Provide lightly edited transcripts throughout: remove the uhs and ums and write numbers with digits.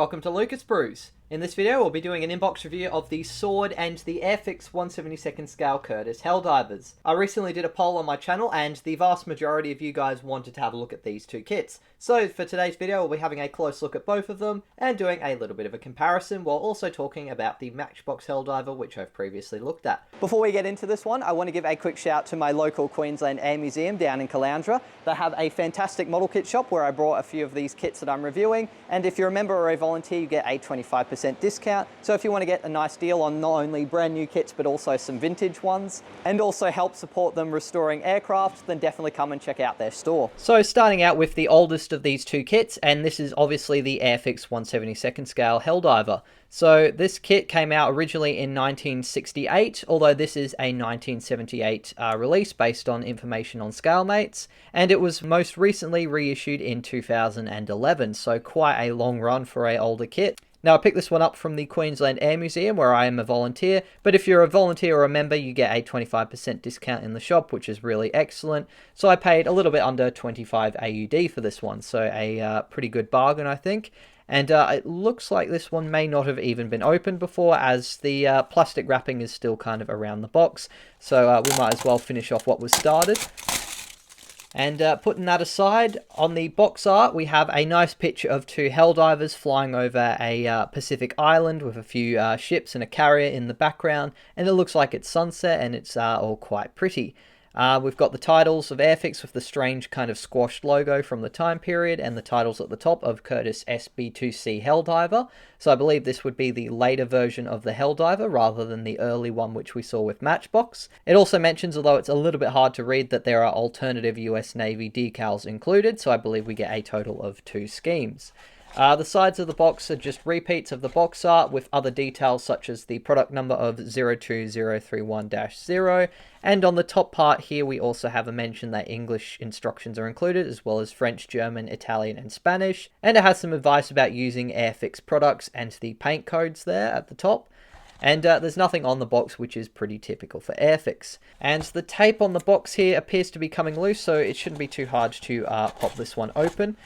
welcome to Lucas Brews. In this video we'll be doing an inbox review of the Sword and the Airfix 1/72 scale Curtiss Helldivers. I recently did a poll on my channel and the vast majority of you guys wanted to have a look at these two kits. So for today's video we'll be having a close look at both of them and doing a little bit of a comparison while also talking about the Matchbox Helldiver, which I've previously looked at. Before we get into this one, I want to give a quick shout to my local Queensland Air Museum down in Caloundra. They have a fantastic model kit shop where I brought a few of these kits that I'm reviewing, and if you're a member or a volunteer you get a 25% discount. So if you want to get a nice deal on not only brand new kits but also some vintage ones and also help support them restoring aircraft, then definitely come and check out their store. So starting out with the oldest of these two kits, and this is obviously the Airfix 1/72 scale Helldiver. So this kit came out originally in 1968, although this is a 1978 release based on information on ScaleMates, and it was most recently reissued in 2011, so quite a long run for an older kit. Now I picked this one up from the Queensland Air Museum where I am a volunteer, but if you're a volunteer or a member you get a 25% discount in the shop, which is really excellent. So I paid a little bit under 25 AUD for this one, so a pretty good bargain I think. And it looks like this one may not have even been opened before, as the plastic wrapping is still kind of around the box, so we might as well finish off what was started. And putting that aside, on the box art we have a nice picture of two Helldivers flying over a Pacific island with a few ships and a carrier in the background, and it looks like it's sunset and it's all quite pretty. We've got the titles of Airfix with the strange kind of squashed logo from the time period, and the titles at the top of Curtiss SB2C Helldiver. So I believe this would be the later version of the Helldiver rather than the early one which we saw with Matchbox. It also mentions, although it's a little bit hard to read, that there are alternative US Navy decals included, so I believe we get a total of 2 schemes. The sides of the box are just repeats of the box art with other details such as the product number of 02031-0, and on the top part here we also have a mention that English instructions are included as well as French, German, Italian and Spanish, and it has some advice about using Airfix products and the paint codes there at the top. And there's nothing on the box, which is pretty typical for Airfix. And the tape on the box here appears to be coming loose, so it shouldn't be too hard to pop this one open.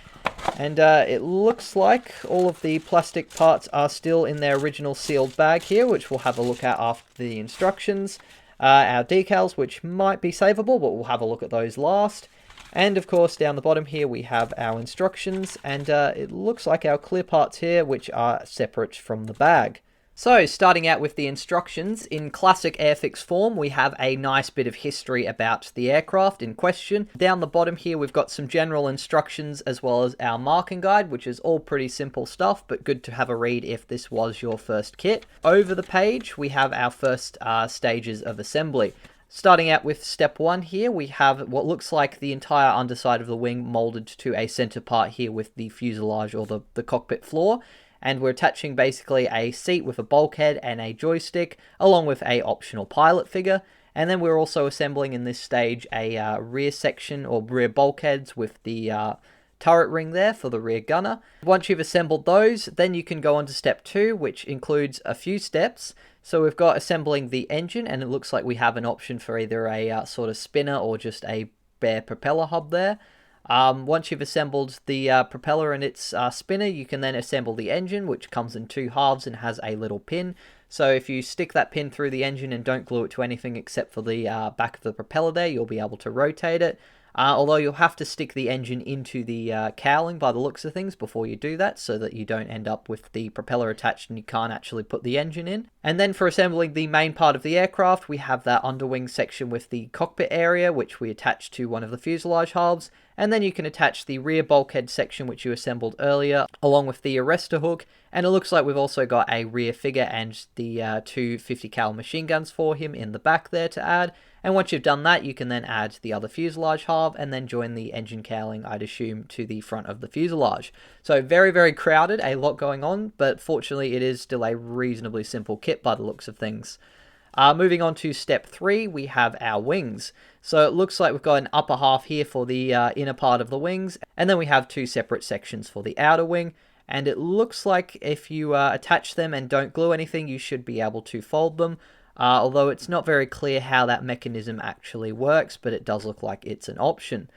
And it looks like all of the plastic parts are still in their original sealed bag here, which we'll have a look at after the instructions. Our decals, which might be savable, but we'll have a look at those last. And of course down the bottom here we have our instructions, and it looks like our clear parts here, which are separate from the bag. So, starting out with the instructions, in classic Airfix form, we have a nice bit of history about the aircraft in question. Down the bottom here, we've got some general instructions as well as our marking guide, which is all pretty simple stuff, but good to have a read if this was your first kit. Over the page, we have our first stages of assembly. Starting out with step 1 here, we have what looks like the entire underside of the wing molded to a center part here with the fuselage or the cockpit floor. And we're attaching basically a seat with a bulkhead and a joystick, along with a optional pilot figure. And then we're also assembling in this stage a rear section or rear bulkheads with the turret ring there for the rear gunner. Once you've assembled those, then you can go on to step 2, which includes a few steps. So we've got assembling the engine, and it looks like we have an option for either a sort of spinner or just a bare propeller hub there. Once you've assembled the propeller and its spinner, you can then assemble the engine, which comes in 2 halves and has a little pin. So if you stick that pin through the engine and don't glue it to anything except for the back of the propeller there, you'll be able to rotate it. Although you'll have to stick the engine into the cowling by the looks of things before you do that, so that you don't end up with the propeller attached and you can't actually put the engine in. And then for assembling the main part of the aircraft, we have that underwing section with the cockpit area, which we attach to one of the fuselage halves. And then you can attach the rear bulkhead section, which you assembled earlier, along with the arrestor hook. And it looks like we've also got a rear figure and the 2 50 cal machine guns for him in the back there to add. And once you've done that, you can then add the other fuselage halve and then join the engine cowling, I'd assume, to the front of the fuselage. So very, very crowded, a lot going on, but fortunately it is still a reasonably simple kit by the looks of things. Moving on to step 3, we have our wings. So it looks like we've got an upper half here for the inner part of the wings, and then we have 2 separate sections for the outer wing. And it looks like if you attach them and don't glue anything, you should be able to fold them. Although it's not very clear how that mechanism actually works, but it does look like it's an option.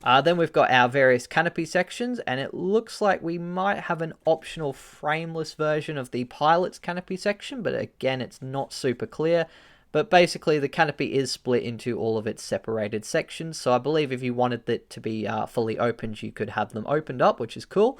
Then we've got our various canopy sections, and it looks like we might have an optional frameless version of the pilot's canopy section, but again, it's not super clear. But basically, the canopy is split into all of its separated sections, so I believe if you wanted it to be fully opened, you could have them opened up, which is cool.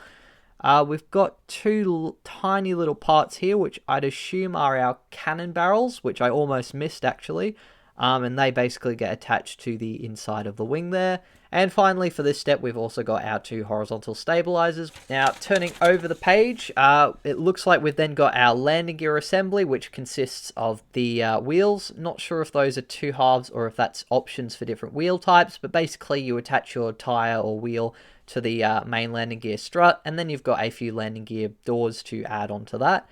We've got two tiny little parts here, which I'd assume are our cannon barrels, which I almost missed actually. And they basically get attached to the inside of the wing there. And finally, for this step, we've also got our two horizontal stabilizers. Now, turning over the page, it looks like we've then got our landing gear assembly, which consists of the wheels. Not sure if those are two halves or if that's options for different wheel types, but basically you attach your tire or wheel to the main landing gear strut, and then you've got a few landing gear doors to add onto that.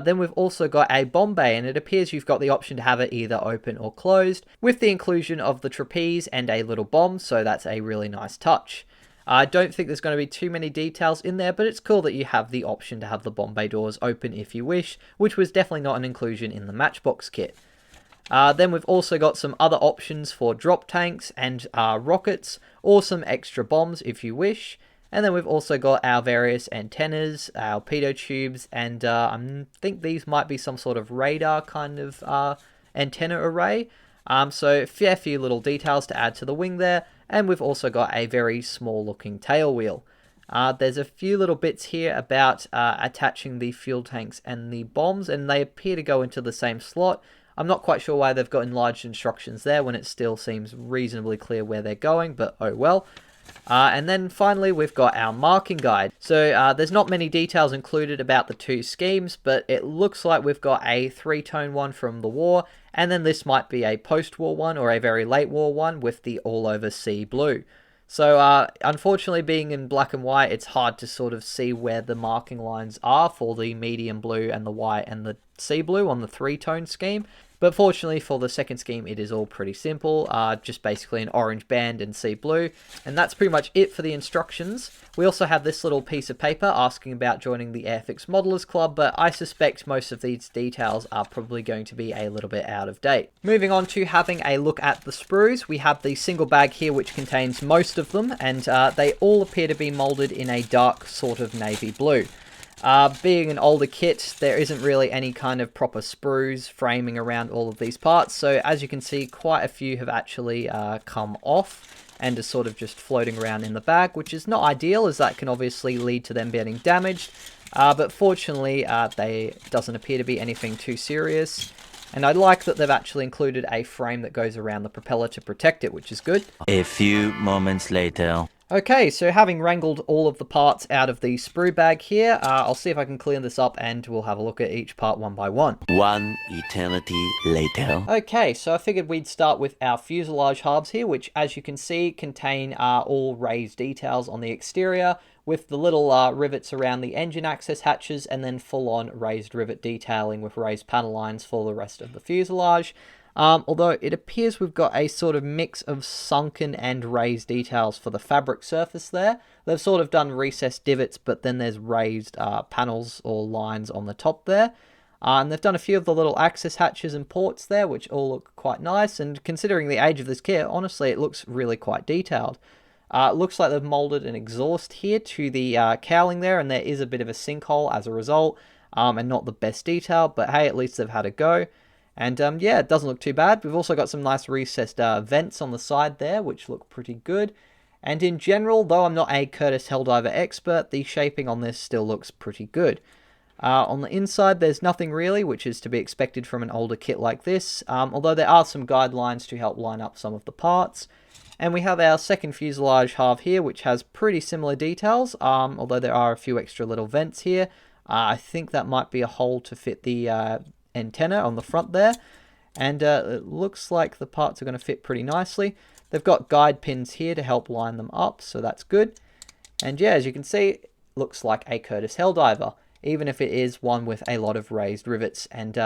Then we've also got a bomb bay, and it appears you've got the option to have it either open or closed, with the inclusion of the trapeze and a little bomb, so that's a really nice touch. I don't think there's going to be too many details in there, but it's cool that you have the option to have the bomb bay doors open if you wish, which was definitely not an inclusion in the Matchbox kit. Then we've also got some other options for drop tanks and rockets, or some extra bombs if you wish. And then we've also got our various antennas, our pitot tubes, and I think these might be some sort of radar kind of antenna array. So a fair few little details to add to the wing there. And we've also got a very small looking tail wheel. There's a few little bits here about attaching the fuel tanks and the bombs, and they appear to go into the same slot. I'm not quite sure why they've got enlarged instructions there when it still seems reasonably clear where they're going, but oh well. And then finally we've got our marking guide. So there's not many details included about the two schemes, but it looks like we've got a 3-tone one from the war, and then this might be a post-war one or a very late war one with the all-over sea blue. So unfortunately, being in black and white, it's hard to sort of see where the marking lines are for the medium blue and the white and the sea blue on the 3-tone scheme. But fortunately for the second scheme, it is all pretty simple, just basically an orange band and sea blue. And that's pretty much it for the instructions. We also have this little piece of paper asking about joining the Airfix Modelers Club, but I suspect most of these details are probably going to be a little bit out of date. Moving on to having a look at the sprues, we have the single bag here which contains most of them, and they all appear to be molded in a dark sort of navy blue. Being an older kit, there isn't really any kind of proper sprues framing around all of these parts, so as you can see, quite a few have actually come off and are sort of just floating around in the bag, which is not ideal as that can obviously lead to them getting damaged, but fortunately they doesn't appear to be anything too serious. And I like that they've actually included a frame that goes around the propeller to protect it, which is good. A few moments later. Okay, so having wrangled all of the parts out of the sprue bag here, I'll see if I can clean this up and we'll have a look at each part one by one. One eternity later. Okay, so I figured we'd start with our fuselage halves here, which as you can see contain all raised details on the exterior, with the little rivets around the engine access hatches, and then full-on raised rivet detailing with raised panel lines for the rest of the fuselage. Although it appears we've got a sort of mix of sunken and raised details for the fabric surface there. They've sort of done recessed divots, but then there's raised panels or lines on the top there. And they've done a few of the little access hatches and ports there, which all look quite nice. And considering the age of this kit, honestly, it looks really quite detailed. It looks like they've molded an exhaust here to the cowling there, and there is a bit of a sinkhole as a result, and not the best detail, but hey, at least they've had a go. And yeah, it doesn't look too bad. We've also got some nice recessed vents on the side there, which look pretty good. And in general, though I'm not a Curtiss Helldiver expert, the shaping on this still looks pretty good. On the inside, there's nothing really, which is to be expected from an older kit like this, although there are some guidelines to help line up some of the parts. And we have our second fuselage half here, which has pretty similar details, although there are a few extra little vents here. I think that might be a hole to fit the antenna on the front there, and it looks like the parts are going to fit pretty nicely. They've got guide pins here to help line them up, so that's good. And yeah, as you can see, it looks like a Curtiss Helldiver, even if it is one with a lot of raised rivets and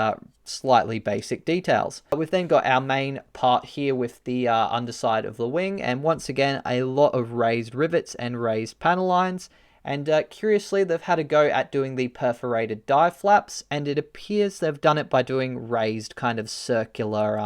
slightly basic details. We've then got our main part here with the underside of the wing, and once again a lot of raised rivets and raised panel lines. And curiously, they've had a go at doing the perforated dive flaps, and it appears they've done it by doing raised kind of circular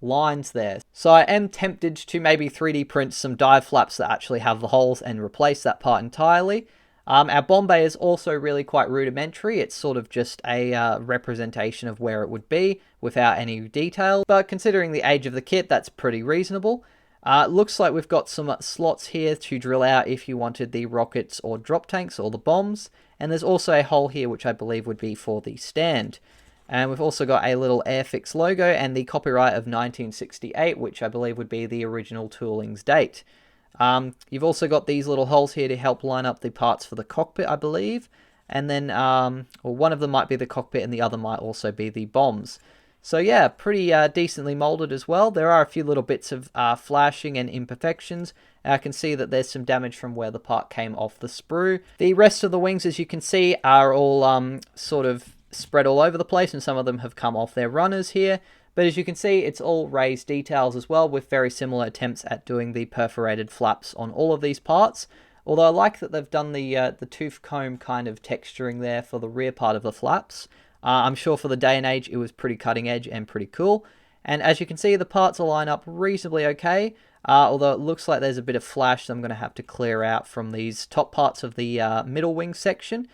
lines there. So I am tempted to maybe 3D print some dive flaps that actually have the holes and replace that part entirely. Our bomb bay is also really quite rudimentary. It's sort of just a representation of where it would be without any detail. But considering the age of the kit, that's pretty reasonable. It looks like we've got some slots here to drill out if you wanted the rockets or drop tanks or the bombs. And there's also a hole here which I believe would be for the stand. And we've also got a little Airfix logo and the copyright of 1968, which I believe would be the original toolings date. You've also got these little holes here to help line up the parts for the cockpit, I believe. And then, or one of them might be the cockpit and the other might also be the bombs. So yeah, pretty decently molded as well. There are a few little bits of flashing and imperfections. I can see that there's some damage from where the part came off the sprue. The rest of the wings, as you can see, are all sort of spread all over the place, and some of them have come off their runners here. But as you can see, it's all raised details as well, with very similar attempts at doing the perforated flaps on all of these parts. Although I like that they've done the tooth comb kind of texturing there for the rear part of the flaps. I'm sure for the day and age it was pretty cutting edge and pretty cool. And as you can see, the parts line up reasonably okay, although it looks like there's a bit of flash that I'm going to have to clear out from these top parts of the middle wing section.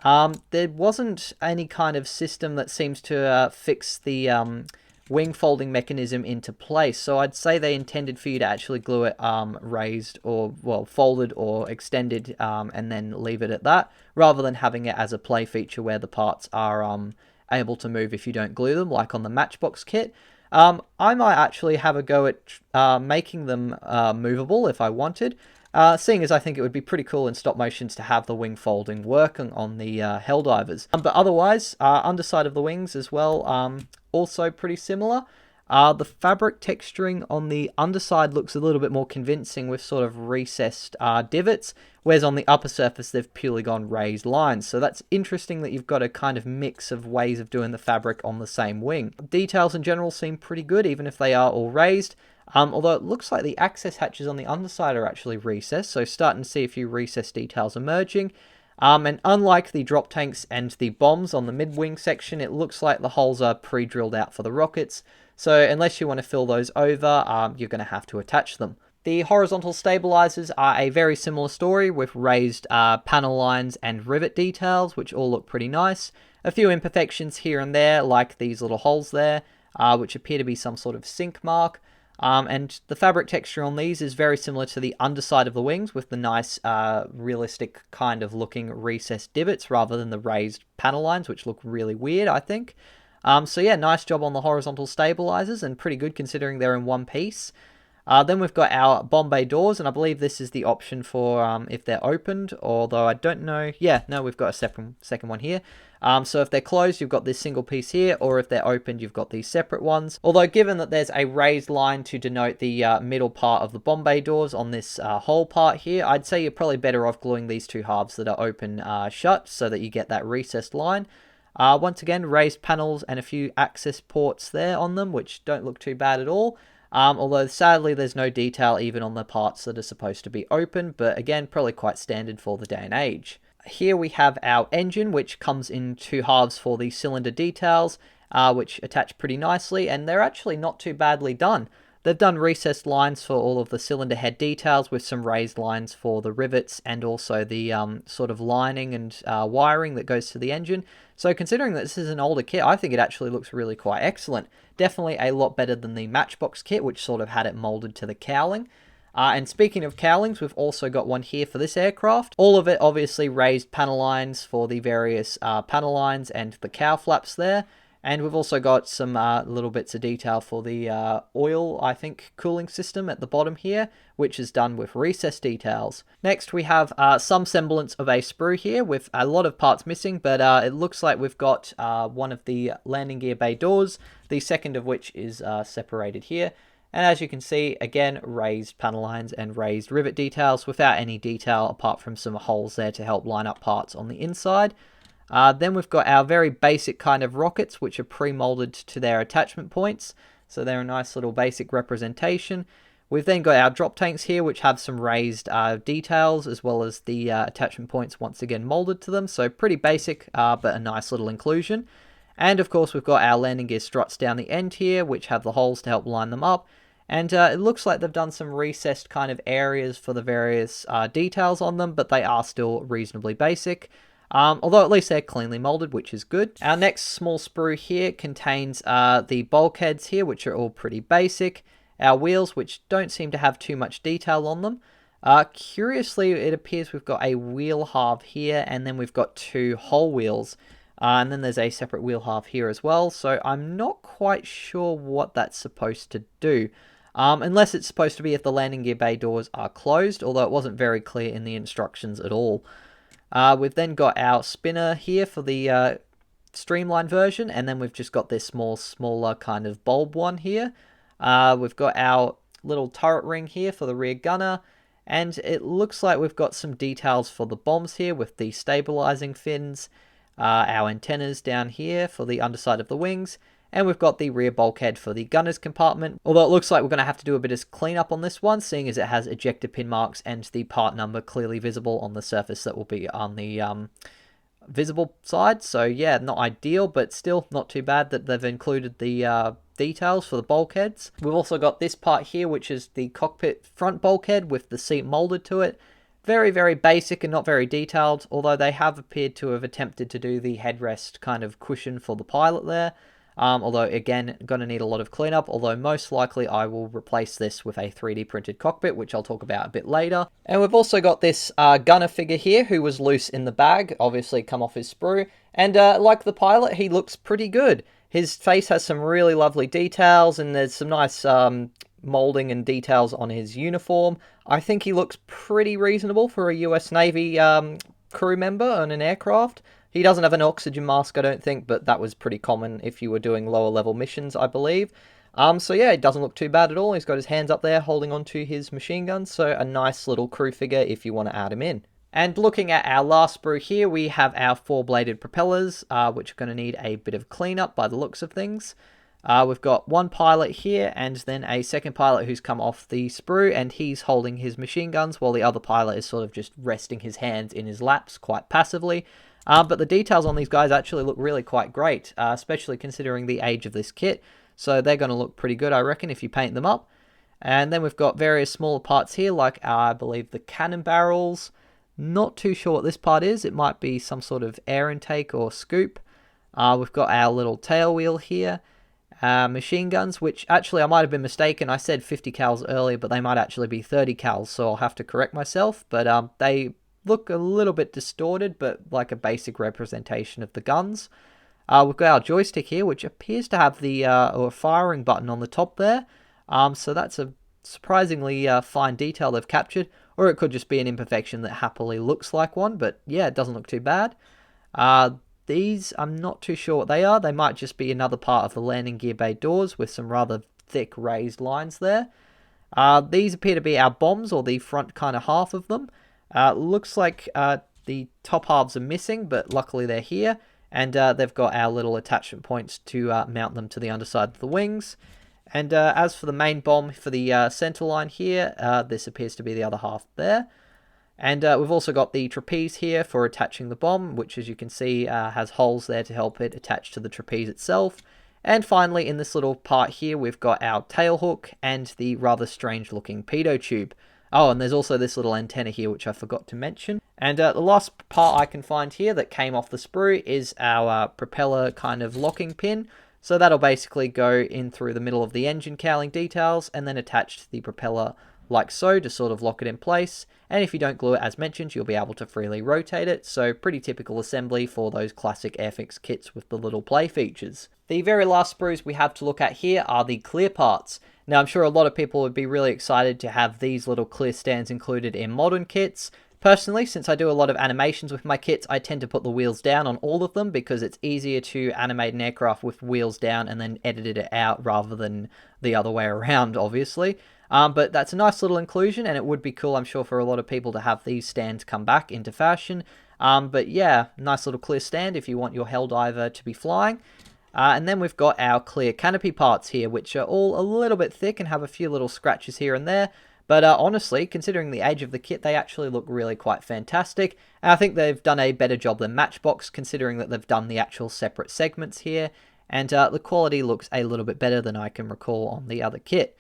There wasn't any kind of system that seems to fix the wing folding mechanism into place, so I'd say they intended for you to actually glue it raised or, well, folded or extended and then leave it at that, rather than having it as a play feature where the parts are able to move if you don't glue them, like on the Matchbox kit. I might actually have a go at making them movable if I wanted, seeing as I think it would be pretty cool in stop motions to have the wing folding working on the Helldivers. But otherwise, underside of the wings as well, also pretty similar. The fabric texturing on the underside looks a little bit more convincing with sort of recessed divots, whereas on the upper surface they've purely gone raised lines. So that's interesting that you've got a kind of mix of ways of doing the fabric on the same wing. Details in general seem pretty good, even if they are all raised. Although it looks like the access hatches on the underside are actually recessed, so starting to see a few recessed details emerging. And unlike the drop tanks and the bombs on the mid-wing section, it looks like the holes are pre-drilled out for the rockets. So unless you want to fill those over, you're going to have to attach them. The horizontal stabilizers are a very similar story with raised panel lines and rivet details, which all look pretty nice. A few imperfections here and there, like these little holes there, which appear to be some sort of sink mark. And the fabric texture on these is very similar to the underside of the wings, with the nice realistic kind of looking recessed divots rather than the raised panel lines, which look really weird, I think. So yeah, nice job on the horizontal stabilizers, and pretty good considering they're in one piece. Then we've got our bomb bay doors, and I believe this is the option for if they're opened, although I don't know. Yeah, no, we've got a second one here. So if they're closed, you've got this single piece here, or if they're opened, you've got these separate ones. Although given that there's a raised line to denote the middle part of the bomb bay doors on this whole part here, I'd say you're probably better off gluing these two halves that are open shut so that you get that recessed line. Once again, raised panels and a few access ports there on them, which don't look too bad at all. Although sadly there's no detail even on the parts that are supposed to be open, but again, probably quite standard for the day and age. Here we have our engine, which comes in two halves for the cylinder details, which attach pretty nicely, and they're actually not too badly done. They've done recessed lines for all of the cylinder head details with some raised lines for the rivets and also the sort of lining and wiring that goes to the engine. So considering that this is an older kit, I think it actually looks really quite excellent. Definitely a lot better than the Matchbox kit, which sort of had it molded to the cowling. And speaking of cowlings, we've also got one here for this aircraft. All of it obviously raised panel lines for the various panel lines and the cow flaps there. And we've also got some little bits of detail for the oil, I think, cooling system at the bottom here, which is done with recessed details. Next, we have some semblance of a sprue here with a lot of parts missing, but it looks like we've got one of the landing gear bay doors, the second of which is separated here. And as you can see, again, raised panel lines and raised rivet details without any detail apart from some holes there to help line up parts on the inside. Then we've got our very basic kind of rockets, which are pre-molded to their attachment points. So they're a nice little basic representation. We've then got our drop tanks here, which have some raised details, as well as the attachment points once again molded to them. So pretty basic, but a nice little inclusion. And of course we've got our landing gear struts down the end here, which have the holes to help line them up. And it looks like they've done some recessed kind of areas for the various details on them, but they are still reasonably basic. Although at least they're cleanly molded, which is good. Our next small sprue here contains the bulkheads here, which are all pretty basic. Our wheels, which don't seem to have too much detail on them. Curiously, it appears we've got a wheel halve here, and then we've got 2 whole wheels. And then there's a separate wheel halve here as well, so I'm not quite sure what that's supposed to do. Unless it's supposed to be if the landing gear bay doors are closed, although it wasn't very clear in the instructions at all. We've then got our spinner here for the streamlined version, and then we've just got this smaller kind of bulb one here. We've got our little turret ring here for the rear gunner, and it looks like we've got some details for the bombs here with the stabilizing fins, our antennas down here for the underside of the wings, and we've got the rear bulkhead for the gunner's compartment. Although it looks like we're going to have to do a bit of cleanup on this one, seeing as it has ejector pin marks and the part number clearly visible on the surface that will be on the visible side. So yeah, not ideal, but still not too bad that they've included the details for the bulkheads. We've also got this part here, which is the cockpit front bulkhead with the seat molded to it. Very, very basic and not very detailed, although they have appeared to have attempted to do the headrest kind of cushion for the pilot there. Although, again, going to need a lot of cleanup, although most likely I will replace this with a 3D printed cockpit, which I'll talk about a bit later. And we've also got this gunner figure here, who was loose in the bag, obviously come off his sprue. And like the pilot, he looks pretty good. His face has some really lovely details, and there's some nice molding and details on his uniform. I think he looks pretty reasonable for a US Navy crew member on an aircraft. He doesn't have an oxygen mask, I don't think, but that was pretty common if you were doing lower level missions, I believe. So yeah, it doesn't look too bad at all. He's got his hands up there holding onto his machine gun, so a nice little crew figure if you want to add him in. And looking at our last sprue here, we have our 4-bladed propellers, which are going to need a bit of cleanup by the looks of things. We've got one pilot here, and then a second pilot who's come off the sprue, and he's holding his machine guns, while the other pilot is sort of just resting his hands in his laps quite passively. But the details on these guys actually look really quite great, especially considering the age of this kit. So they're going to look pretty good, I reckon, if you paint them up. And then we've got various smaller parts here, like I believe the cannon barrels. Not too sure what this part is. It might be some sort of air intake or scoop. We've got our little tail wheel here. Machine guns, which actually I might have been mistaken. I said 50 cals earlier, but they might actually be 30 cals, so I'll have to correct myself. But they look a little bit distorted, but like a basic representation of the guns. We've got our joystick here, which appears to have the firing button on the top there. So that's a surprisingly fine detail they've captured, or it could just be an imperfection that happily looks like one, but yeah, it doesn't look too bad. These, I'm not too sure what they are. They might just be another part of the landing gear bay doors with some rather thick raised lines there. These appear to be our bombs, or the front kind of half of them. Looks like the top halves are missing, but luckily they're here. And they've got our little attachment points to mount them to the underside of the wings. And as for the main bomb for the center line here, this appears to be the other half there. And we've also got the trapeze here for attaching the bomb, which as you can see has holes there to help it attach to the trapeze itself. And finally, in this little part here, we've got our tail hook and the rather strange looking pitot tube. Oh, and there's also this little antenna here, which I forgot to mention. And the last part I can find here that came off the sprue is our propeller kind of locking pin. So that'll basically go in through the middle of the engine cowling details and then attach to the propeller like so to sort of lock it in place. And if you don't glue it as mentioned, you'll be able to freely rotate it. So pretty typical assembly for those classic Airfix kits with the little play features. The very last sprues we have to look at here are the clear parts. Now I'm sure a lot of people would be really excited to have these little clear stands included in modern kits. Personally, since I do a lot of animations with my kits, I tend to put the wheels down on all of them because it's easier to animate an aircraft with wheels down and then edit it out rather than the other way around, obviously. But that's a nice little inclusion, and it would be cool, I'm sure, for a lot of people to have these stands come back into fashion. But yeah, nice little clear stand if you want your Helldiver to be flying. And then we've got our clear canopy parts here, which are all a little bit thick and have a few little scratches here and there. But honestly, considering the age of the kit, they actually look really quite fantastic. And I think they've done a better job than Matchbox, considering that they've done the actual separate segments here. And the quality looks a little bit better than I can recall on the other kit.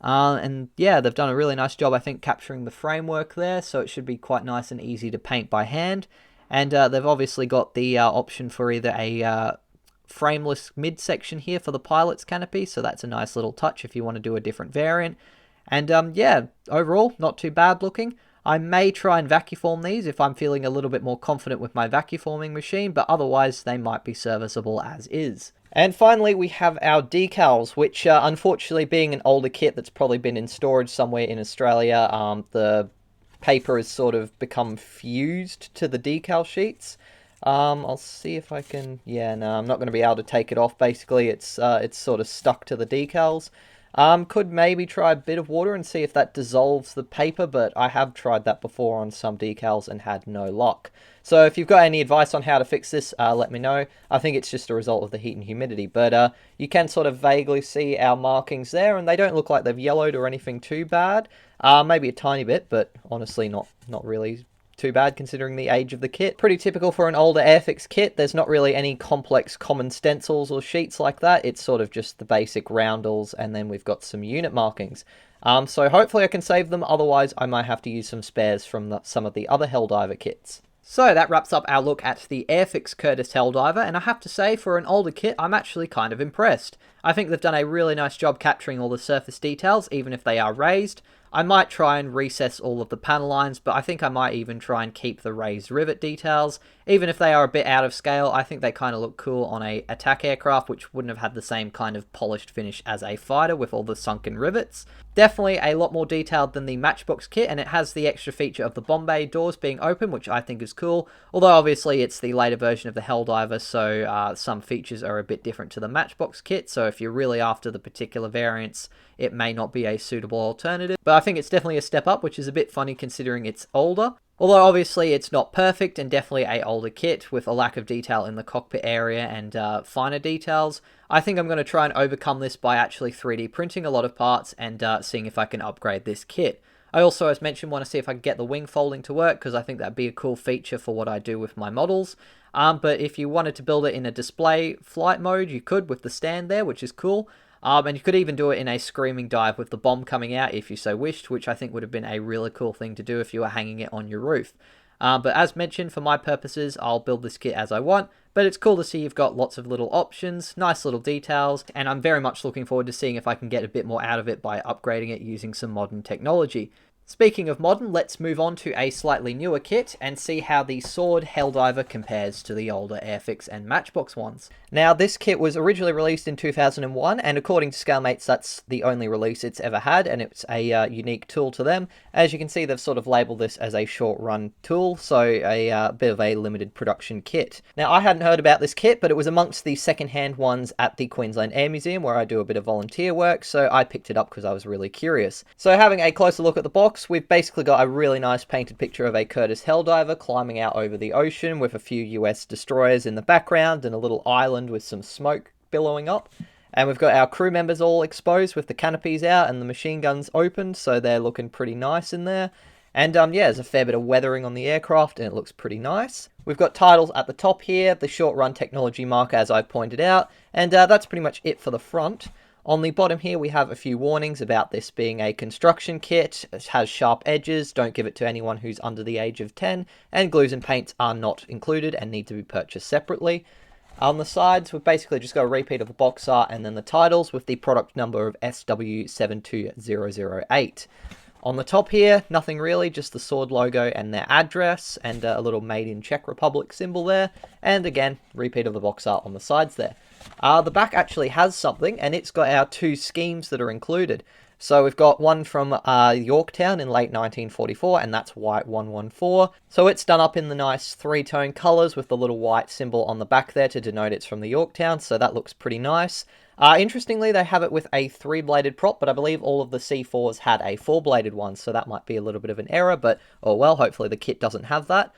And yeah, they've done a really nice job, I think, capturing the framework there, so it should be quite nice and easy to paint by hand. And they've obviously got the option for either a frameless midsection here for the pilot's canopy, so that's a nice little touch if you want to do a different variant. And yeah, overall, not too bad looking. I may try and vacuform these if I'm feeling a little bit more confident with my vacuforming machine, but otherwise they might be serviceable as is. And finally, we have our decals, which unfortunately, being an older kit that's probably been in storage somewhere in Australia, the paper has sort of become fused to the decal sheets. I'll see if I can... Yeah, no, I'm not going to be able to take it off. Basically, it's sort of stuck to the decals. Could maybe try a bit of water and see if that dissolves the paper, but I have tried that before on some decals and had no luck. So if you've got any advice on how to fix this, let me know. I think it's just a result of the heat and humidity, but you can sort of vaguely see our markings there, and they don't look like they've yellowed or anything too bad. Maybe a tiny bit, but honestly not really too bad considering the age of the kit. Pretty typical for an older Airfix kit. There's not really any complex common stencils or sheets like that. It's sort of just the basic roundels, and then we've got some unit markings. So hopefully I can save them, otherwise I might have to use some spares from some of the other Helldiver kits. So that wraps up our look at the Airfix Curtiss Helldiver, and I have to say, for an older kit, I'm actually kind of impressed. I think they've done a really nice job capturing all the surface details, even if they are raised. I might try and recess all of the panel lines, but I think I might even try and keep the raised rivet details. Even if they are a bit out of scale, I think they kind of look cool on a attack aircraft, which wouldn't have had the same kind of polished finish as a fighter with all the sunken rivets. Definitely a lot more detailed than the Matchbox kit, and it has the extra feature of the bomb bay doors being open, which I think is cool. Although obviously it's the later version of the Helldiver, so some features are a bit different to the Matchbox kit, so if you're really after the particular variants, it may not be a suitable alternative. But I think it's definitely a step up, which is a bit funny considering it's older. Although obviously it's not perfect, and definitely a older kit with a lack of detail in the cockpit area and finer details. I think I'm going to try and overcome this by actually 3D printing a lot of parts and seeing if I can upgrade this kit. I also, as mentioned, want to see if I can get the wing folding to work, because I think that'd be a cool feature for what I do with my models. But if you wanted to build it in a display flight mode, you could with the stand there, which is cool. And you could even do it in a screaming dive with the bomb coming out if you so wished, which I think would have been a really cool thing to do if you were hanging it on your roof. But as mentioned, for my purposes, I'll build this kit as I want, but it's cool to see you've got lots of little options, nice little details, and I'm very much looking forward to seeing if I can get a bit more out of it by upgrading it using some modern technology. Speaking of modern, let's move on to a slightly newer kit and see how the Sword Helldiver compares to the older Airfix and Matchbox ones. Now, this kit was originally released in 2001, and according to Scalemates, that's the only release it's ever had, and it's a unique tool to them. As you can see, they've sort of labelled this as a short-run tool, so a bit of a limited production kit. Now, I hadn't heard about this kit, but it was amongst the second-hand ones at the Queensland Air Museum, where I do a bit of volunteer work, so I picked it up because I was really curious. So having a closer look at the box, we've basically got a really nice painted picture of a Curtiss Helldiver climbing out over the ocean with a few US destroyers in the background and a little island with some smoke billowing up. And we've got our crew members all exposed with the canopies out and the machine guns opened, so they're looking pretty nice in there. And yeah, there's a fair bit of weathering on the aircraft and it looks pretty nice. We've got titles at the top here, the short run technology marker as I've pointed out, and that's pretty much it for the front. On the bottom here, we have a few warnings about this being a construction kit. It has sharp edges, don't give it to anyone who's under the age of 10, and glues and paints are not included and need to be purchased separately. On the sides, we've basically just got a repeat of the box art and then the titles with the product number of SW72008. On the top here, nothing really, just the Sword logo and their address, and a little Made in Czech Republic symbol there, and again, repeat of the box art on the sides there. The back actually has something, and it's got our two schemes that are included. So we've got one from Yorktown in late 1944, and that's White 114. So it's done up in the nice three-tone colours with the little white symbol on the back there to denote it's from the Yorktown, so that looks pretty nice. Interestingly, they have it with a three-bladed prop, but I believe all of the C4s had a four-bladed one, so that might be a little bit of an error, but oh well, hopefully the kit doesn't have that.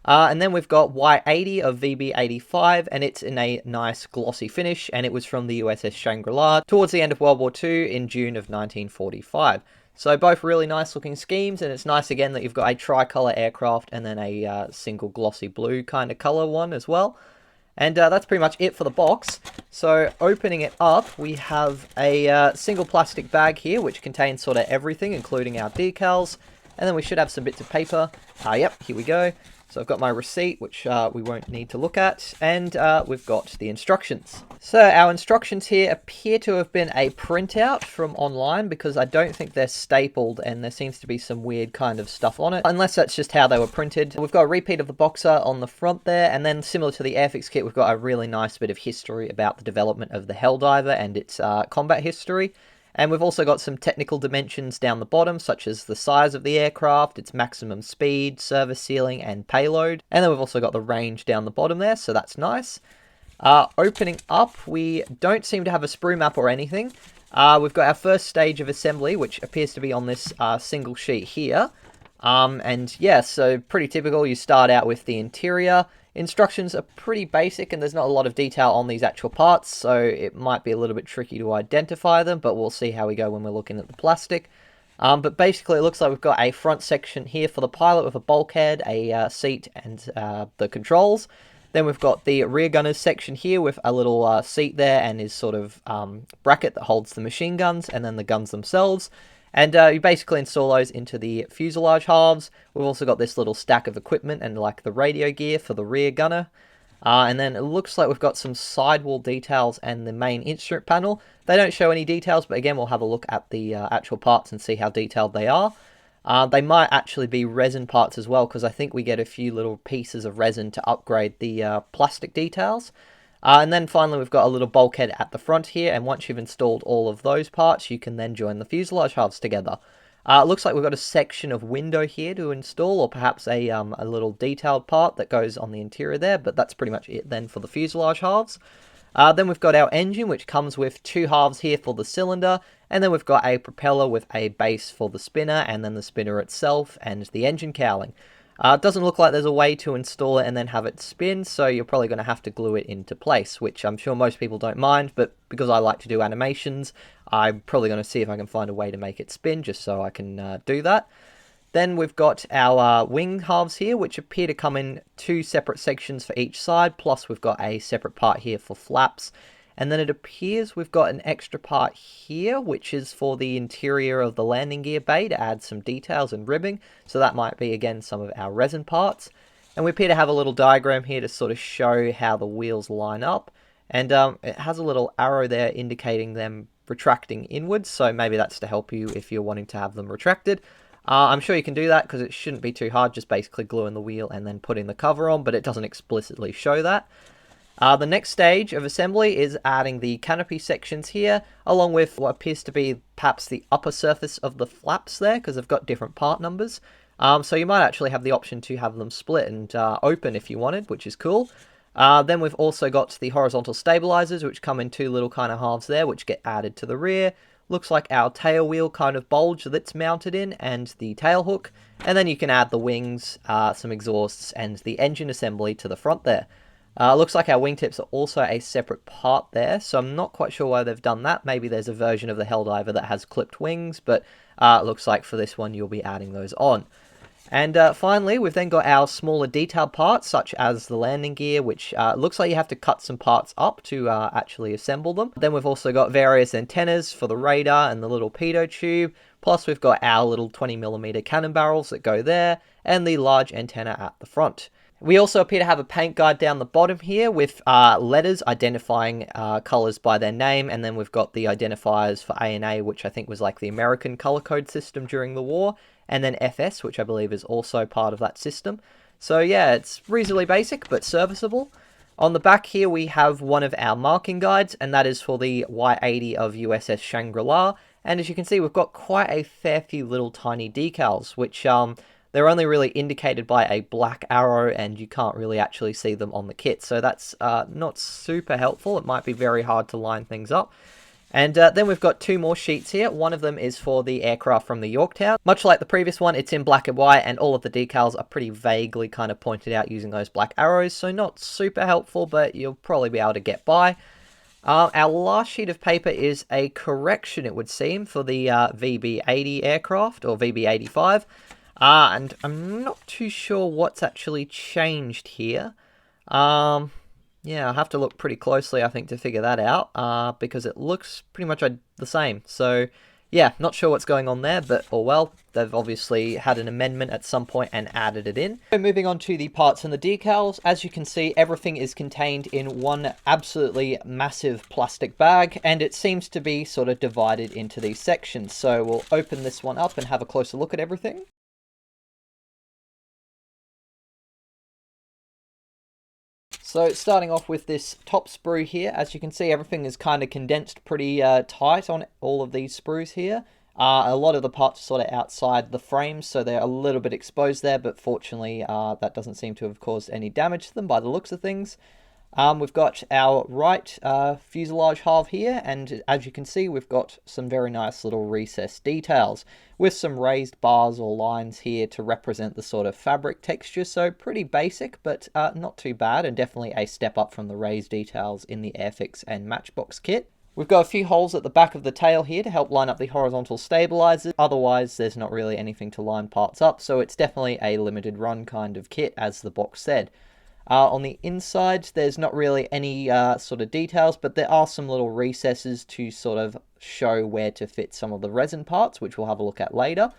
And then we've got Y80 of VB85, and it's in a nice glossy finish, and it was from the USS Shangri-La towards the end of World War II in June of 1945. So both really nice looking schemes, and it's nice again that you've got a tricolour aircraft and then a single glossy blue kind of colour one as well. And that's pretty much it for the box. So opening it up, we have a single plastic bag here, which contains sort of everything, including our decals. And then we should have some bits of paper. Yep, here we go. So I've got my receipt, which we won't need to look at, and we've got the instructions. So our instructions here appear to have been a printout from online, because I don't think they're stapled, and there seems to be some weird kind of stuff on it, unless that's just how they were printed. We've got a repeat of the boxer on the front there, and then similar to the Airfix kit, we've got a really nice bit of history about the development of the Helldiver and its combat history. And we've also got some technical dimensions down the bottom, such as the size of the aircraft, its maximum speed, service ceiling, and payload. And then we've also got the range down the bottom there, so that's nice. Opening up, we don't seem to have a sprue map or anything. We've got our first stage of assembly, which appears to be on this single sheet here. And yeah, so pretty typical. You start out with the interior. Instructions are pretty basic, and there's not a lot of detail on these actual parts, so it might be a little bit tricky to identify them, but we'll see how we go when we're looking at the plastic. But basically it looks like we've got a front section here for the pilot with a bulkhead, a seat, and the controls. Then we've got the rear gunners section here with a little seat there and his sort of bracket that holds the machine guns, and then the guns themselves. And you basically install those into the fuselage halves. We've also got this little stack of equipment and like the radio gear for the rear gunner. And then it looks like we've got some sidewall details and the main instrument panel. They don't show any details, but again, we'll have a look at the actual parts and see how detailed they are. They might actually be resin parts as well, because I think we get a few little pieces of resin to upgrade the plastic details. And then finally we've got a little bulkhead at the front here, and once you've installed all of those parts, you can then join the fuselage halves together. It looks like we've got a section of window here to install, or perhaps a little detailed part that goes on the interior there, but that's pretty much it then for the fuselage halves. Then we've got our engine, which comes with two halves here for the cylinder, and then we've got a propeller with a base for the spinner, and then the spinner itself, and the engine cowling. It doesn't look like there's a way to install it and then have it spin, so you're probably going to have to glue it into place, which I'm sure most people don't mind, but because I like to do animations, I'm probably going to see if I can find a way to make it spin, just so I can do that. Then we've got our wing halves here, which appear to come in two separate sections for each side, plus we've got a separate part here for flaps. And then it appears we've got an extra part here, which is for the interior of the landing gear bay to add some details and ribbing. So that might be, again, some of our resin parts. And we appear to have a little diagram here to sort of show how the wheels line up. And it has a little arrow there indicating them retracting inwards. So maybe that's to help you if you're wanting to have them retracted. I'm sure you can do that because it shouldn't be too hard, just basically gluing the wheel and then putting the cover on, but it doesn't explicitly show that. The next stage of assembly is adding the canopy sections here, along with what appears to be perhaps the upper surface of the flaps there, because they've got different part numbers. So you might actually have the option to have them split and open if you wanted, which is cool. Then we've also got the horizontal stabilizers, which come in two little kind of halves there, which get added to the rear. Looks like our tail wheel kind of bulge that's mounted in, and the tail hook. And then you can add the wings, some exhausts, and the engine assembly to the front there. Looks like our wingtips are also a separate part there, so I'm not quite sure why they've done that. Maybe there's a version of the Helldiver that has clipped wings, but it looks like for this one you'll be adding those on. And finally, we've then got our smaller detailed parts, such as the landing gear, which looks like you have to cut some parts up to actually assemble them. Then we've also got various antennas for the radar and the little pitot tube, plus we've got our little 20mm cannon barrels that go there, and the large antenna at the front. We also appear to have a paint guide down the bottom here with letters identifying colours by their name, and then we've got the identifiers for A&A, which I think was like the American colour code system during the war, and then FS, which I believe is also part of that system. So yeah, it's reasonably basic, but serviceable. On the back here, we have one of our marking guides, and that is for the Y80 of USS Shangri-La, and as you can see, we've got quite a fair few little tiny decals, which they're only really indicated by a black arrow, and you can't really actually see them on the kit. So that's not super helpful. It might be very hard to line things up. And then we've got two more sheets here. One of them is for the aircraft from the Yorktown. Much like the previous one, it's in black and white, and all of the decals are pretty vaguely kind of pointed out using those black arrows, so not super helpful, but you'll probably be able to get by. Our last sheet of paper is a correction, it would seem, for the VB80 aircraft, or VB85. And I'm not too sure what's actually changed here. Yeah, I'll have to look pretty closely, I think, to figure that out, because it looks pretty much the same. So, yeah, not sure what's going on there, but, oh well, they've obviously had an amendment at some point and added it in. So moving on to the parts and the decals, as you can see, everything is contained in one absolutely massive plastic bag, and it seems to be sort of divided into these sections. So we'll open this one up and have a closer look at everything. So starting off with this top sprue here, as you can see, everything is kind of condensed pretty tight on all of these sprues here. A lot of the parts are sort of outside the frames, so they're a little bit exposed there, but fortunately that doesn't seem to have caused any damage to them by the looks of things. We've got our right fuselage halve here, and as you can see, we've got some very nice little recessed details with some raised bars or lines here to represent the sort of fabric texture. So pretty basic, but not too bad, and definitely a step up from the raised details in the Airfix and Matchbox kit. We've got a few holes at the back of the tail here to help line up the horizontal stabilizers. Otherwise, there's not really anything to line parts up, so it's definitely a limited run kind of kit, as the box said. On the inside, there's not really any sort of details, but there are some little recesses to sort of show where to fit some of the resin parts, which we'll have a look at later.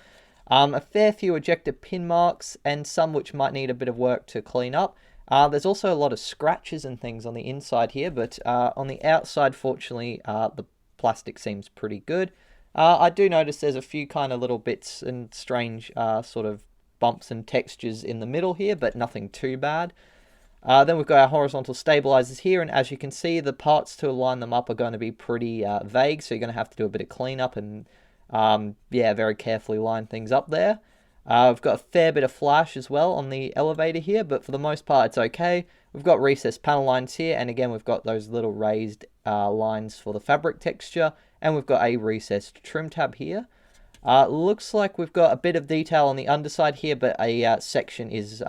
A fair few ejector pin marks, and some which might need a bit of work to clean up. There's also a lot of scratches and things on the inside here, but on the outside, fortunately, the plastic seems pretty good. I do notice there's a few kind of little bits and strange sort of bumps and textures in the middle here, but nothing too bad. Then we've got our horizontal stabilizers here, and as you can see, the parts to line them up are going to be pretty vague, so you're going to have to do a bit of cleanup and, yeah, very carefully line things up there. We've got a fair bit of flash as well on the elevator here, but for the most part, it's okay. We've got recessed panel lines here, and again, we've got those little raised lines for the fabric texture, and we've got a recessed trim tab here. Looks like we've got a bit of detail on the underside here, but a section is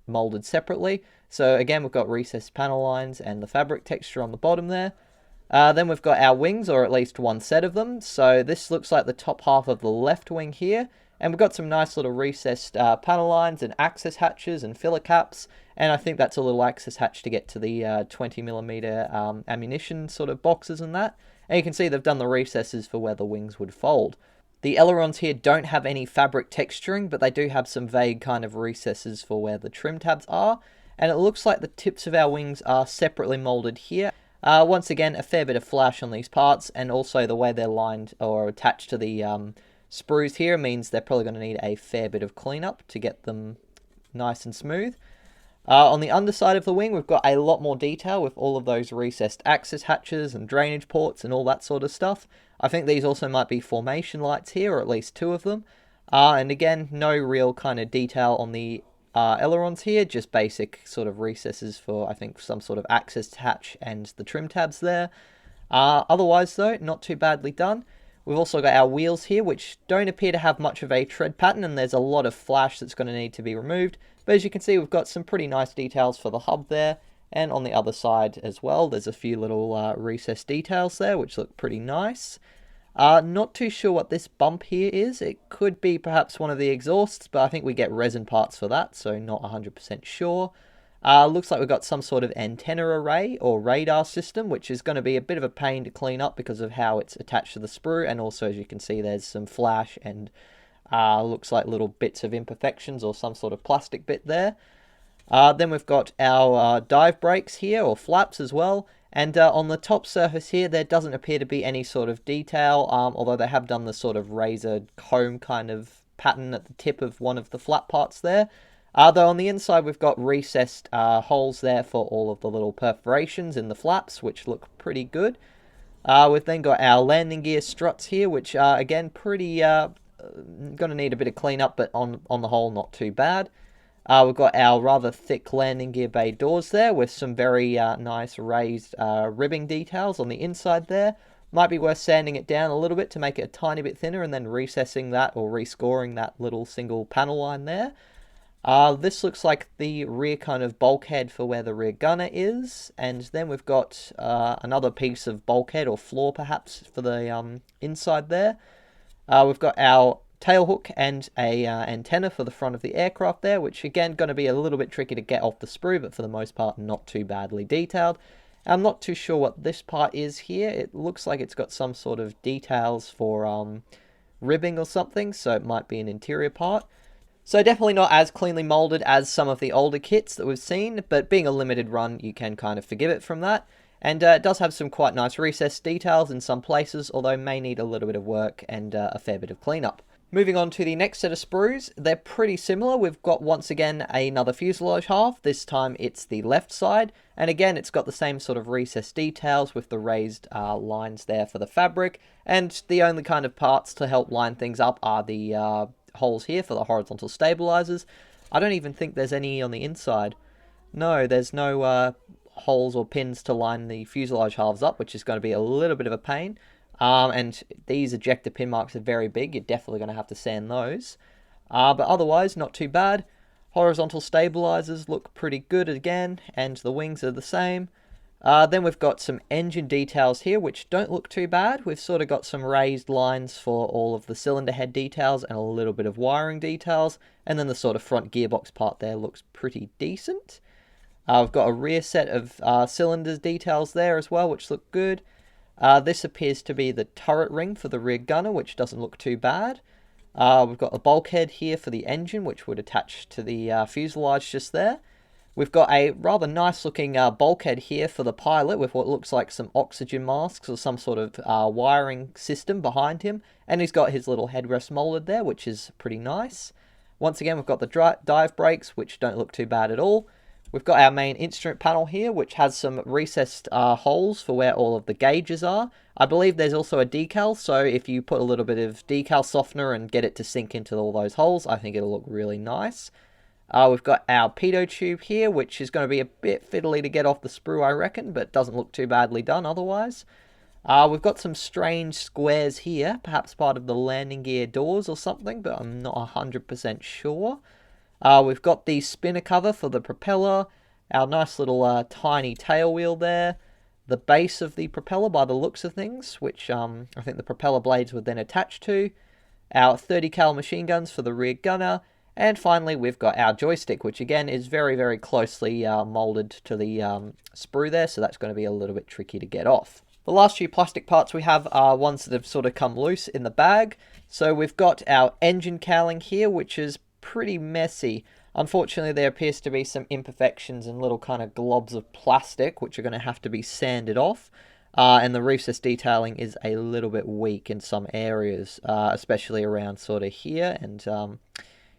molded separately. So again, we've got recessed panel lines and the fabric texture on the bottom there. Then we've got our wings, or at least one set of them. So this looks like the top half of the left wing here. And we've got some nice little recessed panel lines and access hatches and filler caps. And I think that's a little access hatch to get to the 20mm ammunition sort of boxes and that. And you can see they've done the recesses for where the wings would fold. The ailerons here don't have any fabric texturing, but they do have some vague kind of recesses for where the trim tabs are. And it looks like the tips of our wings are separately molded here. Once again, a fair bit of flash on these parts, and also the way they're lined or attached to the sprues here means they're probably going to need a fair bit of cleanup to get them nice and smooth. On the underside of the wing, we've got a lot more detail with all of those recessed access hatches and drainage ports and all that sort of stuff. I think these also might be formation lights here, or at least two of them. And again, no real kind of detail on the ailerons here, just basic sort of recesses for, I think, some sort of access hatch and the trim tabs there. Otherwise, though, not too badly done. We've also got our wheels here, which don't appear to have much of a tread pattern, and there's a lot of flash that's going to need to be removed. But as you can see, we've got some pretty nice details for the hub there, and on the other side as well, there's a few little recessed details there, which look pretty nice. Not too sure what this bump here is. It could be perhaps one of the exhausts, but I think we get resin parts for that, so not 100% sure. Looks like we've got some sort of antenna array or radar system, which is going to be a bit of a pain to clean up because of how it's attached to the sprue, and also, as you can see, there's some flash and looks like little bits of imperfections or some sort of plastic bit there. Then we've got our dive brakes here, or flaps as well. And on the top surface here, there doesn't appear to be any sort of detail, although they have done the sort of razor comb kind of pattern at the tip of one of the flap parts there. Though on the inside, we've got recessed holes there for all of the little perforations in the flaps, which look pretty good. We've then got our landing gear struts here, which are, again, pretty going to need a bit of cleanup, but on the whole, not too bad. We've got our rather thick landing gear bay doors there with some very nice raised ribbing details on the inside there. Might be worth sanding it down a little bit to make it a tiny bit thinner and then recessing that or rescoring that little single panel line there. This looks like the rear kind of bulkhead for where the rear gunner is, and then we've got another piece of bulkhead or floor perhaps for the inside there. We've got our tail hook and a antenna for the front of the aircraft there, which again going to be a little bit tricky to get off the sprue, but for the most part not too badly detailed. I'm not too sure what this part is here. It looks like it's got some sort of details for ribbing or something, so it might be an interior part. So definitely not as cleanly molded as some of the older kits that we've seen, but being a limited run, you can kind of forgive it from that. And it does have some quite nice recessed details in some places, although may need a little bit of work and a fair bit of cleanup. Moving on to the next set of sprues, they're pretty similar. We've got once again another fuselage half. This time it's the left side, and again it's got the same sort of recessed details with the raised lines there for the fabric, and the only kind of parts to help line things up are the holes here for the horizontal stabilizers. I don't even think there's any on the inside. No, there's no holes or pins to line the fuselage halves up, which is going to be a little bit of a pain. And these ejector pin marks are very big. You're definitely going to have to sand those. But otherwise, not too bad. Horizontal stabilizers look pretty good again, and the wings are the same. Then we've got some engine details here, which don't look too bad. We've sort of got some raised lines for all of the cylinder head details and a little bit of wiring details. And then the sort of front gearbox part there looks pretty decent. We've got a rear set of cylinders details there as well, which look good. This appears to be the turret ring for the rear gunner, which doesn't look too bad. We've got a bulkhead here for the engine, which would attach to the fuselage just there. We've got a rather nice looking bulkhead here for the pilot with what looks like some oxygen masks or some sort of wiring system behind him. And he's got his little headrest molded there, which is pretty nice. Once again, we've got the dive brakes, which don't look too bad at all. We've got our main instrument panel here, which has some recessed holes for where all of the gauges are. I believe there's also a decal, so if you put a little bit of decal softener and get it to sink into all those holes, I think it'll look really nice. We've got our pitot tube here, which is going to be a bit fiddly to get off the sprue, I reckon, but doesn't look too badly done otherwise. We've got some strange squares here, perhaps part of the landing gear doors or something, but I'm not 100% sure. We've got the spinner cover for the propeller, our nice little tiny tail wheel there, the base of the propeller by the looks of things, which I think the propeller blades would then attach to, our 30 cal machine guns for the rear gunner, and finally we've got our joystick, which again is very, very closely molded to the sprue there, so that's going to be a little bit tricky to get off. The last few plastic parts we have are ones that have sort of come loose in the bag. So we've got our engine cowling here, which is pretty messy. Unfortunately, there appears to be some imperfections and little kind of globs of plastic, which are going to have to be sanded off. And the recess detailing is a little bit weak in some areas, especially around sort of here. And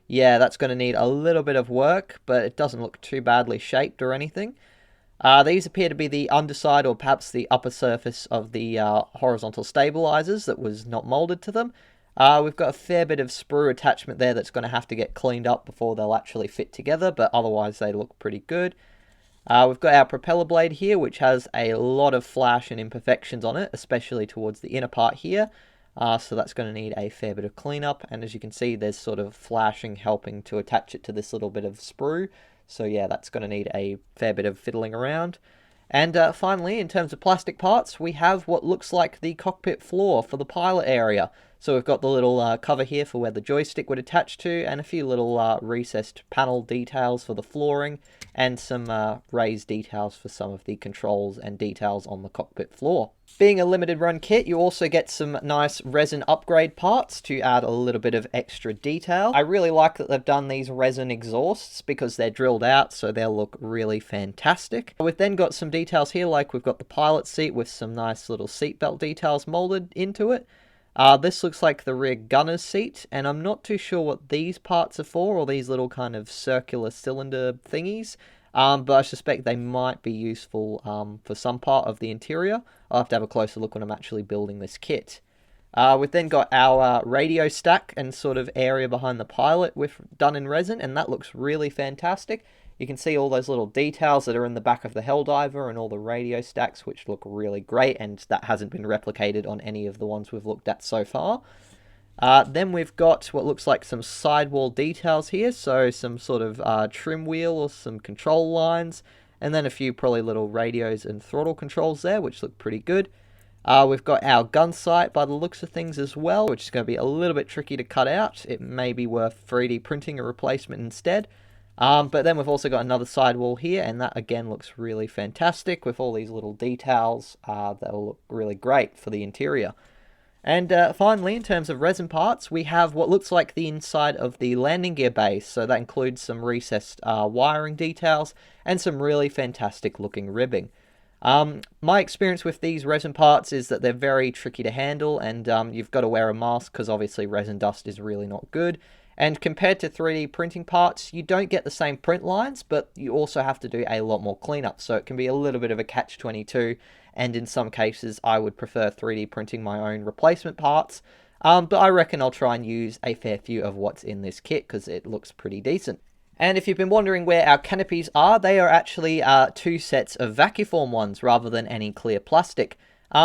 yeah, that's going to need a little bit of work, but it doesn't look too badly shaped or anything. These appear to be the underside or perhaps the upper surface of the horizontal stabilizers that was not molded to them. We've got a fair bit of sprue attachment there that's going to have to get cleaned up before they'll actually fit together, but otherwise they look pretty good. We've got our propeller blade here, which has a lot of flash and imperfections on it, especially towards the inner part here. So that's going to need a fair bit of cleanup, and as you can see, there's sort of flashing helping to attach it to this little bit of sprue. So yeah, that's going to need a fair bit of fiddling around. And finally, in terms of plastic parts, we have what looks like the cockpit floor for the pilot area. So we've got the little cover here for where the joystick would attach to, and a few little recessed panel details for the flooring, and some raised details for some of the controls and details on the cockpit floor. Being a limited run kit, you also get some nice resin upgrade parts to add a little bit of extra detail. I really like that they've done these resin exhausts because they're drilled out, so they'll look really fantastic. We've then got some details here, like we've got the pilot seat with some nice little seatbelt details molded into it. This looks like the rear gunner's seat, and I'm not too sure what these parts are for, or these little kind of circular cylinder thingies, but I suspect they might be useful for some part of the interior. I'll have to have a closer look when I'm actually building this kit. We've then got our radio stack and sort of area behind the pilot done in resin, and that looks really fantastic. You can see all those little details that are in the back of the Helldiver and all the radio stacks, which look really great, and that hasn't been replicated on any of the ones we've looked at so far. Then we've got what looks like some sidewall details here, so some sort of trim wheel or some control lines, and then a few probably little radios and throttle controls there, which look pretty good. We've got our gun sight by the looks of things as well, which is going to be a little bit tricky to cut out. It may be worth 3D printing a replacement instead. But then we've also got another sidewall here, and that again looks really fantastic with all these little details that will look really great for the interior. And finally, in terms of resin parts, we have what looks like the inside of the landing gear base. So that includes some recessed wiring details and some really fantastic looking ribbing. My experience with these resin parts is that they're very tricky to handle, and you've got to wear a mask because obviously resin dust is really not good. And compared to 3D printing parts, you don't get the same print lines, but you also have to do a lot more cleanup. So it can be a little bit of a catch-22, and in some cases I would prefer 3D printing my own replacement parts. But I reckon I'll try and use a fair few of what's in this kit because it looks pretty decent. And if you've been wondering where our canopies are, they are actually 2 sets of Vacuform ones rather than any clear plastic.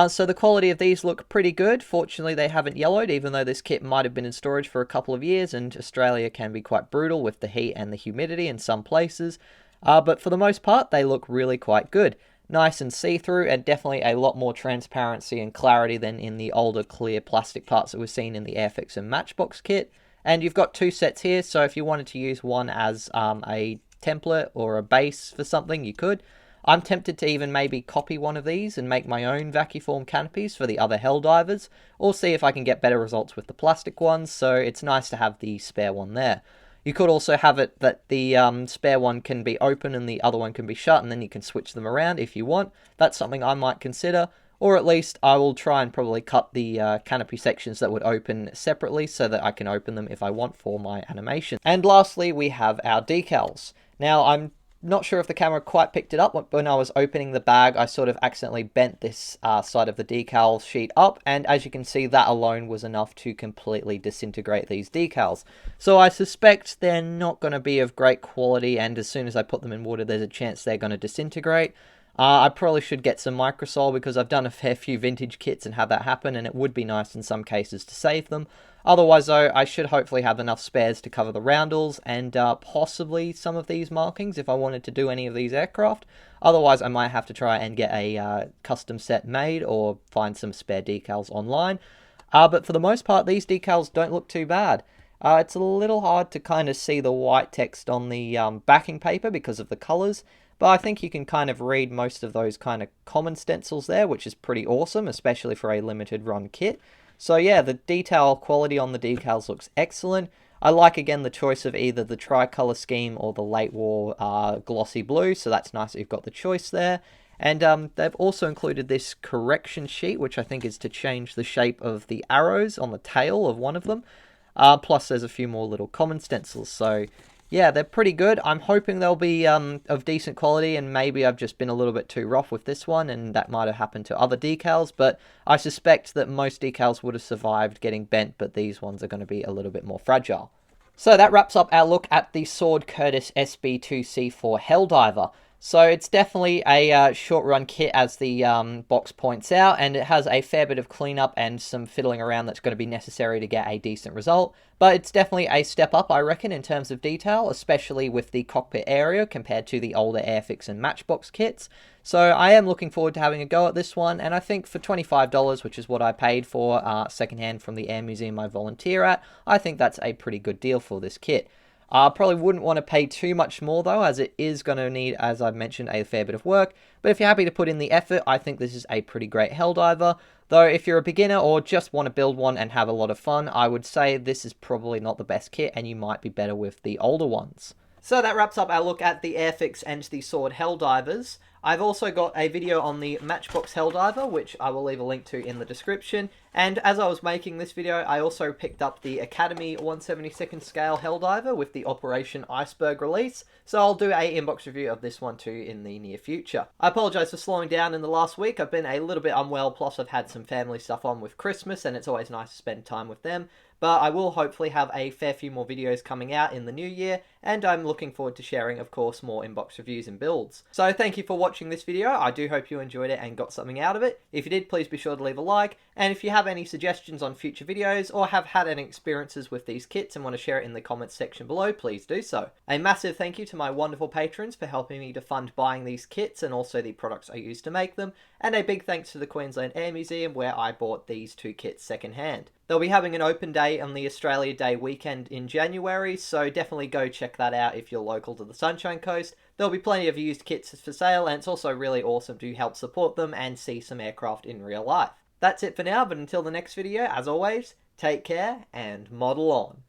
So the quality of these look pretty good. Fortunately, they haven't yellowed, even though this kit might have been in storage for a couple of years, and Australia can be quite brutal with the heat and the humidity in some places. But for the most part, they look really quite good. Nice and see-through, and definitely a lot more transparency and clarity than in the older clear plastic parts that we've seen in the Airfix and Matchbox kit. And you've got 2 sets here, so if you wanted to use one as a template or a base for something, you could. I'm tempted to even maybe copy one of these and make my own Vacuform canopies for the other Helldivers, or see if I can get better results with the plastic ones, so it's nice to have the spare one there. You could also have it that the spare one can be open and the other one can be shut, and then you can switch them around if you want. That's something I might consider, or at least I will try and probably cut the canopy sections that would open separately so that I can open them if I want for my animation. And lastly, we have our decals. Now, I'm not sure if the camera quite picked it up. When I was opening the bag, I sort of accidentally bent this side of the decal sheet up, and as you can see, that alone was enough to completely disintegrate these decals. So I suspect they're not going to be of great quality, and as soon as I put them in water, there's a chance they're going to disintegrate. I probably should get some microsol because I've done a fair few vintage kits and had that happen, and it would be nice in some cases to save them. Otherwise, though, I should hopefully have enough spares to cover the roundels and possibly some of these markings if I wanted to do any of these aircraft. Otherwise, I might have to try and get a custom set made or find some spare decals online. But for the most part, these decals don't look too bad. It's a little hard to kind of see the white text on the backing paper because of the colors, but I think you can kind of read most of those kind of common stencils there, which is pretty awesome, especially for a limited run kit. So yeah, the detail quality on the decals looks excellent. I like, again, the choice of either the tricolour scheme or the late war glossy blue, so that's nice that you've got the choice there. And they've also included this correction sheet, which I think is to change the shape of the arrows on the tail of one of them. Plus there's a few more little common stencils, so yeah, they're pretty good. I'm hoping they'll be of decent quality, and maybe I've just been a little bit too rough with this one, and that might have happened to other decals, but I suspect that most decals would have survived getting bent, but these ones are going to be a little bit more fragile. So that wraps up our look at the Sword Curtiss SB2C Helldiver. So it's definitely a short-run kit, as the box points out, and it has a fair bit of cleanup and some fiddling around that's going to be necessary to get a decent result. But it's definitely a step up, I reckon, in terms of detail, especially with the cockpit area compared to the older Airfix and Matchbox kits. So I am looking forward to having a go at this one, and I think for $25, which is what I paid for secondhand from the Air Museum I volunteer at, I think that's a pretty good deal for this kit. Probably wouldn't want to pay too much more though, as it is going to need, as I've mentioned, a fair bit of work. But if you're happy to put in the effort, I think this is a pretty great Helldiver. Though if you're a beginner or just want to build one and have a lot of fun, I would say this is probably not the best kit, and you might be better with the older ones. So that wraps up our look at the Airfix and the Sword Helldivers. I've also got a video on the Matchbox Helldiver, which I will leave a link to in the description. And as I was making this video, I also picked up the Academy 1/72nd scale Helldiver with the Operation Iceberg release, so I'll do a inbox review of this one too in the near future. I apologise for slowing down in the last week. I've been a little bit unwell, plus I've had some family stuff on with Christmas, and it's always nice to spend time with them. but I will hopefully have a fair few more videos coming out in the new year, and I'm looking forward to sharing, of course, more inbox reviews and builds. So thank you for watching this video. I do hope you enjoyed it and got something out of it. If you did, please be sure to leave a like, and if you have any suggestions on future videos or have had any experiences with these kits and want to share it in the comments section below, please do so. A massive thank you to my wonderful patrons for helping me to fund buying these kits and also the products I use to make them, and a big thanks to the Queensland Air Museum where I bought these two kits secondhand. They'll be having an open day on the Australia Day weekend in January, so definitely go check that out if you're local to the Sunshine Coast. There'll be plenty of used kits for sale, and it's also really awesome to help support them and see some aircraft in real life. That's it for now, but until the next video, as always, take care and model on.